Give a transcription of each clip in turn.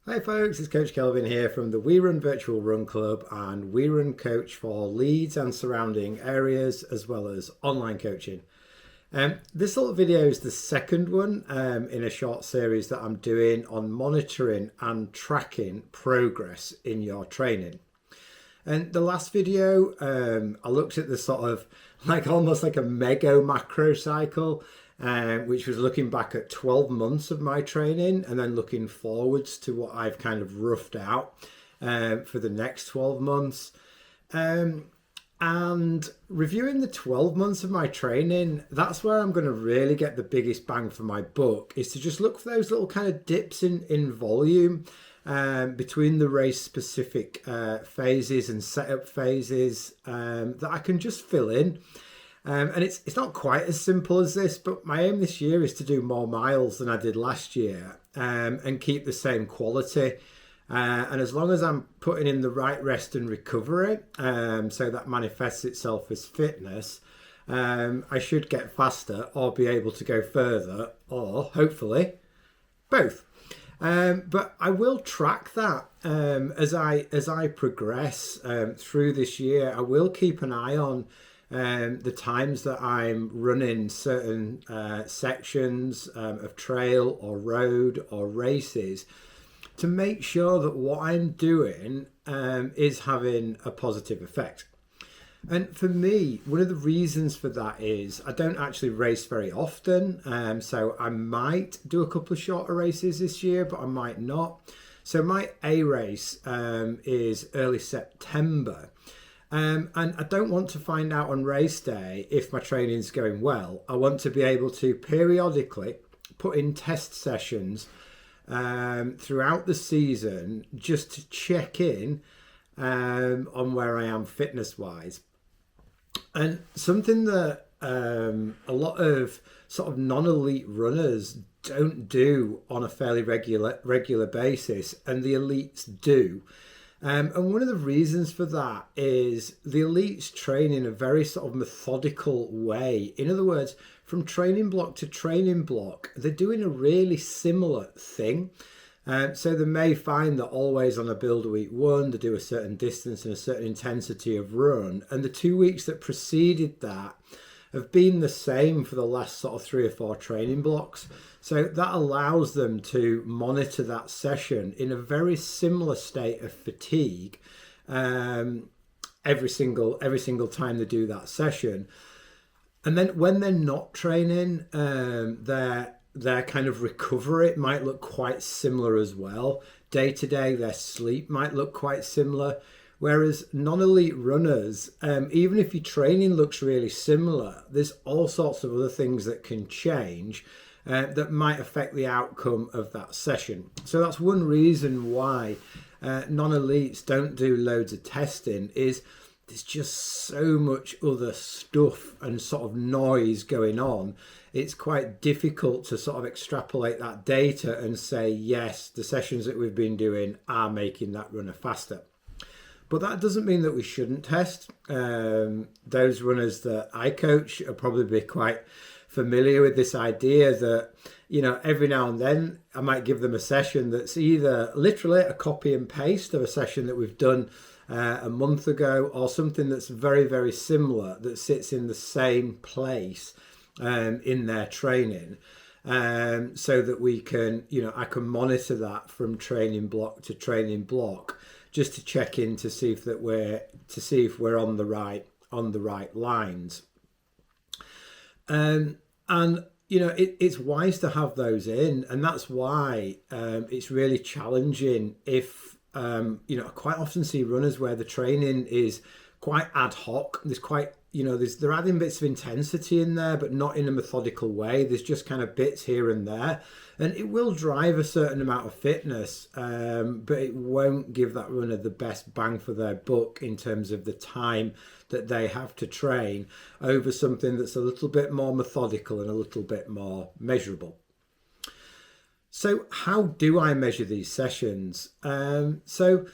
Hi folks, it's Coach Kelvin here from the We Run Virtual Run Club, and We Run Coach for Leeds and surrounding areas, as well as online coaching. This little video is the second one in a short series that I'm doing on monitoring and tracking progress in your training. And the last video, I looked at the sort of almost like a mega macro cycle, which was looking back at 12 months of my training and then looking forwards to what I've kind of roughed out for the next 12 months. And reviewing the 12 months of my training, that's where I'm going to really get the biggest bang for my buck, is to just look for those little kind of dips in volume between the race specific phases and setup phases that I can just fill in. And it's not quite as simple as this, but my aim this year is to do more miles than I did last year and keep the same quality. And as long as I'm putting in the right rest and recovery, so that manifests itself as fitness, I should get faster or be able to go further, or hopefully both. But I will track that as I progress through this year. I will keep an eye on the times that I'm running certain sections of trail or road or races, to make sure that what I'm doing is having a positive effect. And for me, one of the reasons for that is I don't actually race very often. So I might do a couple of shorter races this year, but I might not. So my A race is early September. And I don't want to find out on race day if my training's going well. I want to be able to periodically put in test sessions throughout the season just to check in on where I am fitness wise. And something that a lot of sort of non-elite runners don't do on a fairly regular basis, and the elites do. And one of the reasons for that is the elites train in a very sort of methodical way. In other words, from training block to training block, they're doing a really similar thing. So they may find that always on a build week one, they do a certain distance and a certain intensity of run. And the 2 weeks that preceded that have been the same for the last sort of 3 or 4 training blocks. So that allows them to monitor that session in a very similar state of fatigue every single time they do that session. And then when they're not training, their kind of recovery might look quite similar as well. Day to day, their sleep might look quite similar. Whereas non-elite runners, even if your training looks really similar, there's all sorts of other things that can change that might affect the outcome of that session. So that's one reason why non-elites don't do loads of testing, is there's just so much other stuff and sort of noise going on. It's quite difficult to sort of extrapolate that data and say, yes, the sessions that we've been doing are making that runner faster. But that doesn't mean that we shouldn't test. Those runners that I coach are probably quite familiar with this idea that, you know, every now and then I might give them a session that's either literally a copy and paste of a session that we've done a month ago, or something that's very, very similar that sits in the same place in their training. So that we can, you know, I can monitor that from training block to training block, just to check in to see if we're on the right lines. And you know, it's wise to have those in, and that's why it's really challenging if you know, I quite often see runners where the training is quite ad hoc. There's quite, you know, they're adding bits of intensity in there, but not in a methodical way. There's just kind of bits here and there, and it will drive a certain amount of fitness, but it won't give that runner the best bang for their buck in terms of the time that they have to train over something that's a little bit more methodical and a little bit more measurable. So how do I measure these sessions? So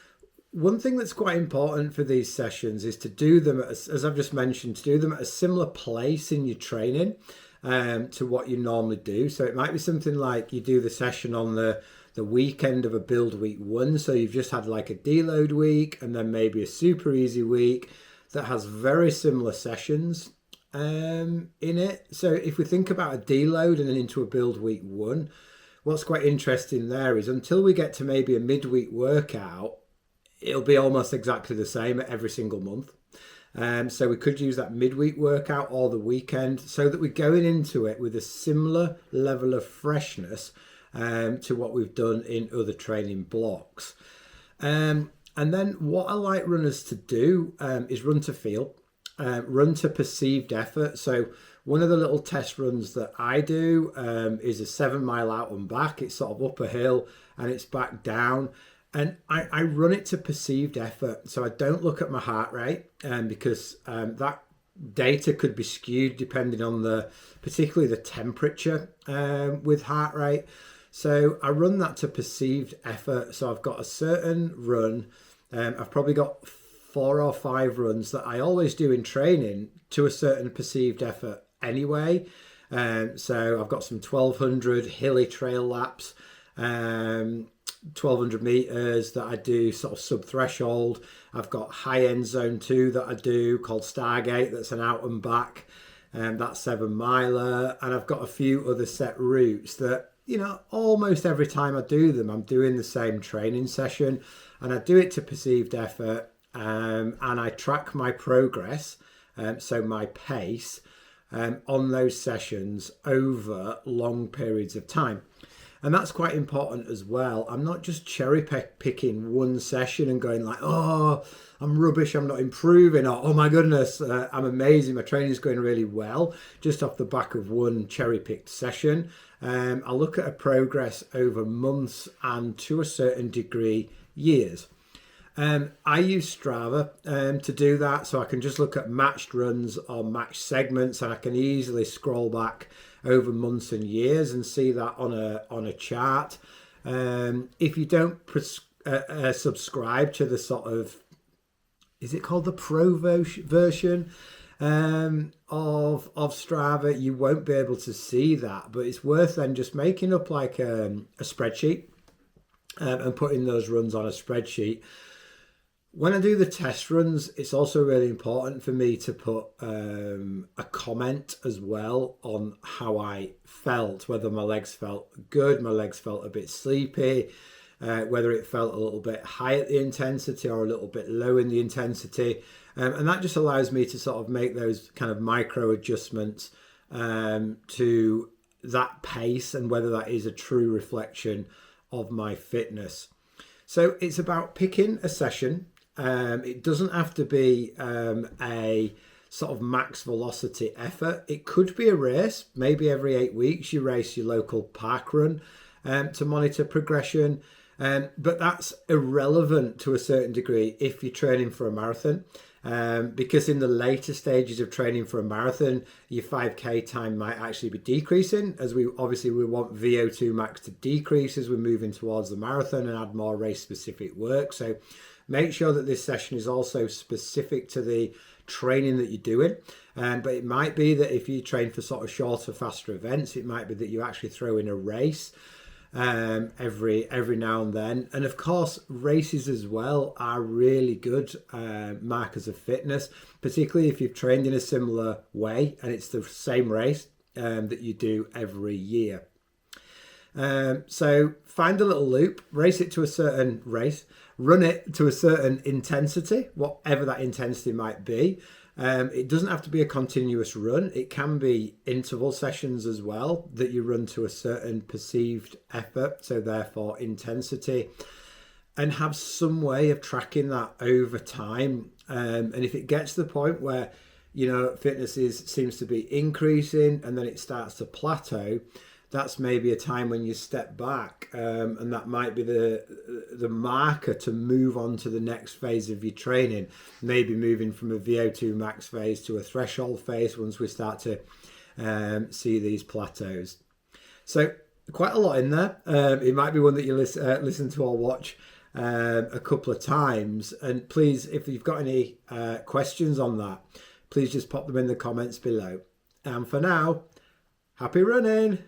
one thing that's quite important for these sessions is to do them, as I've just mentioned, to do them at a similar place in your training. to what you normally do. So it might be something like you do the session on the weekend of a build week 1. So you've just had like a deload week and then maybe a super easy week that has very similar sessions in it. So if we think about a deload and then into a build week 1, what's quite interesting there is until we get to maybe a midweek workout, it'll be almost exactly the same at every single month. So we could use that midweek workout or the weekend so that we're going into it with a similar level of freshness to what we've done in other training blocks. And then what I like runners to do is run to feel, run to perceived effort. So one of the little test runs that I do is a 7 mile out and back. It's sort of up a hill and it's back down. And I run it to perceived effort. So I don't look at my heart rate because that data could be skewed depending on particularly the temperature with heart rate. So I run that to perceived effort. So I've got a certain run. I've probably got 4 or 5 runs that I always do in training to a certain perceived effort anyway. So I've got some 1200 hilly trail laps, 1200 meters that I do sort of sub threshold. I've got high end zone 2 that I do called Stargate. That's an out and back. That's 7 miler. And I've got a few other set routes that, you know, almost every time I do them, I'm doing the same training session and I do it to perceived effort. And I track my progress, so my pace on those sessions over long periods of time. And that's quite important as well. I'm not just cherry picking one session and going like, oh, I'm rubbish, I'm not improving, or oh my goodness, I'm amazing, my training's going really well, just off the back of one cherry picked session. I look at a progress over months and to a certain degree, years. I use Strava to do that, so I can just look at matched runs or matched segments, and I can easily scroll back over months and years and see that on a chart. If you don't subscribe to the sort of, is it called the pro version of Strava, you won't be able to see that, but it's worth then just making up like a spreadsheet and putting those runs on a spreadsheet. When I do the test runs, it's also really important for me to put a comment as well on how I felt, whether my legs felt good, my legs felt a bit sleepy, whether it felt a little bit high at the intensity or a little bit low in the intensity. And that just allows me to sort of make those kind of micro adjustments to that pace and whether that is a true reflection of my fitness. So it's about picking a session. It doesn't have to be a sort of max velocity effort. It could be a race. Maybe every 8 weeks you race your local park run to monitor progression. But that's irrelevant to a certain degree if you're training for a marathon. Because in the later stages of training for a marathon, your 5K time might actually be decreasing, as we want VO2 max to decrease as we're moving towards the marathon and add more race specific work. So make sure that this session is also specific to the training that you're doing. But it might be that if you train for sort of shorter, faster events, it might be that you actually throw in a race every now and then. And of course, races as well are really good markers of fitness, particularly if you've trained in a similar way and it's the same race that you do every year. So find a little loop, race it to a certain race, run it to a certain intensity, whatever that intensity might be. It doesn't have to be a continuous run. It can be interval sessions as well that you run to a certain perceived effort, so therefore intensity, and have some way of tracking that over time. And if it gets to the point where, you know, fitness seems to be increasing and then it starts to plateau, that's maybe a time when you step back, and that might be the marker to move on to the next phase of your training, maybe moving from a VO2 max phase to a threshold phase once we start to see these plateaus. So quite a lot in there. It might be one that you listen to or watch a couple of times. And please, if you've got any questions on that, please just pop them in the comments below. And for now, Happy running.